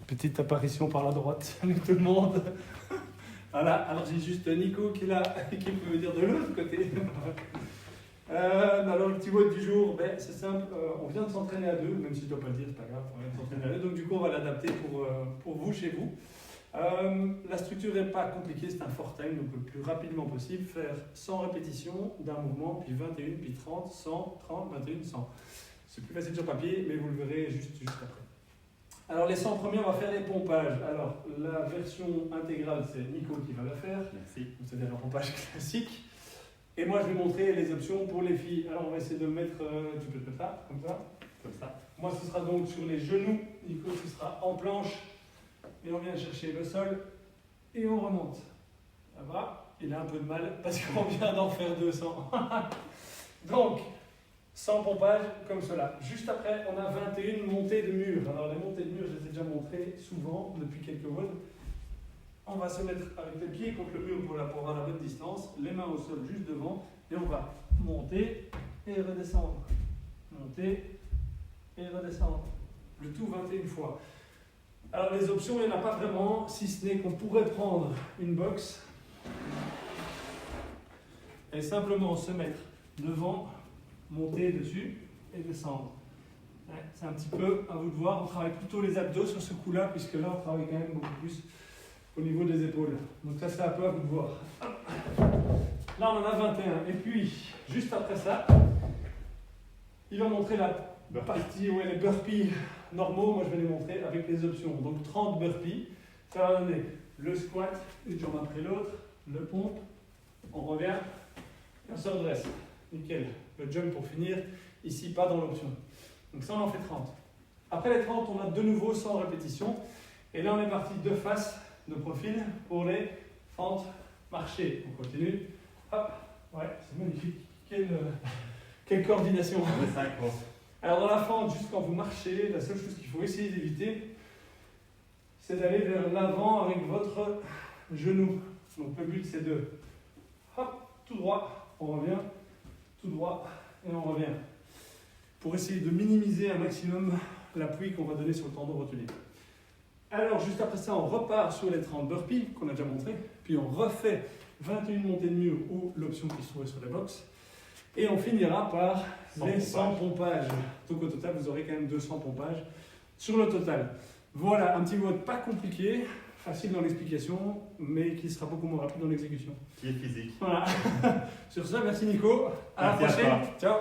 Petite apparition par la droite, salut tout le monde. Voilà, alors j'ai juste Nico qui est là, qui peut venir de l'autre côté. Alors le petit mot du jour, ben, c'est simple, on vient de s'entraîner à deux, même si je ne dois pas le dire, c'est pas grave, on vient de s'entraîner à deux, donc du coup on va l'adapter pour vous, chez vous. La structure n'est pas compliquée, c'est un fortime, donc le plus rapidement possible, faire 100 répétitions d'un mouvement, puis 21, puis 30, 100, 30, 21, 100. C'est plus facile sur papier, mais vous le verrez juste après. Alors les 100 premiers, on va faire les pompages. Alors la version intégrale, c'est Nico qui va la faire. Merci. C'est-à-dire un pompage classique. Et moi, je vais montrer les options pour les filles. Alors on va essayer de mettre, tu peux te mettre là, comme ça. Comme ça. Moi, ce sera donc sur les genoux. Nico, ce sera en planche. Et on vient chercher le sol. Et on remonte. Ça va? Il a un peu de mal parce qu'on vient d'en faire 200. Donc, 100 pompages comme cela. Juste après, on a 21 montées de mur. Alors les montées de mur, je les ai déjà montrées souvent depuis quelques mois. On va se mettre avec les pieds contre le mur pour avoir la bonne distance, les mains au sol juste devant, et on va monter et redescendre. Monter et redescendre. Le tout 21 fois. Alors les options, il n'y en a pas vraiment, si ce n'est qu'on pourrait prendre une box et simplement se mettre devant, monter dessus et descendre. Ouais, c'est un petit peu à vous de voir, on travaille plutôt les abdos sur ce coup-là, puisque là on travaille quand même beaucoup plus au niveau des épaules. Donc ça c'est un peu à vous de voir. Là on en a 21. Et puis, juste après ça, il va montrer la partie où les burpees normaux. Moi je vais les montrer avec les options. Donc 30 burpees. Ça va donner le squat, une jambe après l'autre, le pompe, on revient, et on se redresse. Nickel. Le jump pour finir, ici pas dans l'option. Donc ça on en fait 30. Après les 30, on a de nouveau 100 répétitions. Et là on est parti de face, de profil, pour les fentes marchées. On continue. Hop, ouais, c'est magnifique. Quelle coordination. Alors dans la fente, juste quand vous marchez, la seule chose qu'il faut essayer d'éviter, c'est d'aller vers l'avant avec votre genou. Donc le but c'est de, hop, tout droit, on revient, tout droit, et on revient. Pour essayer de minimiser un maximum l'appui qu'on va donner sur le tendon rotulé. Alors juste après ça, on repart sur les 30 burpees qu'on a déjà montré, puis on refait 21 montées de mur ou l'option qui se trouvait sur les box, et on finira par les 100 pompages. Donc au total, vous aurez quand même 200 pompages sur le total. Voilà, un petit mode pas compliqué, facile dans l'explication, mais qui sera beaucoup moins rapide dans l'exécution. Qui est physique. Voilà. Sur ça, merci Nico. À la prochaine. Ciao.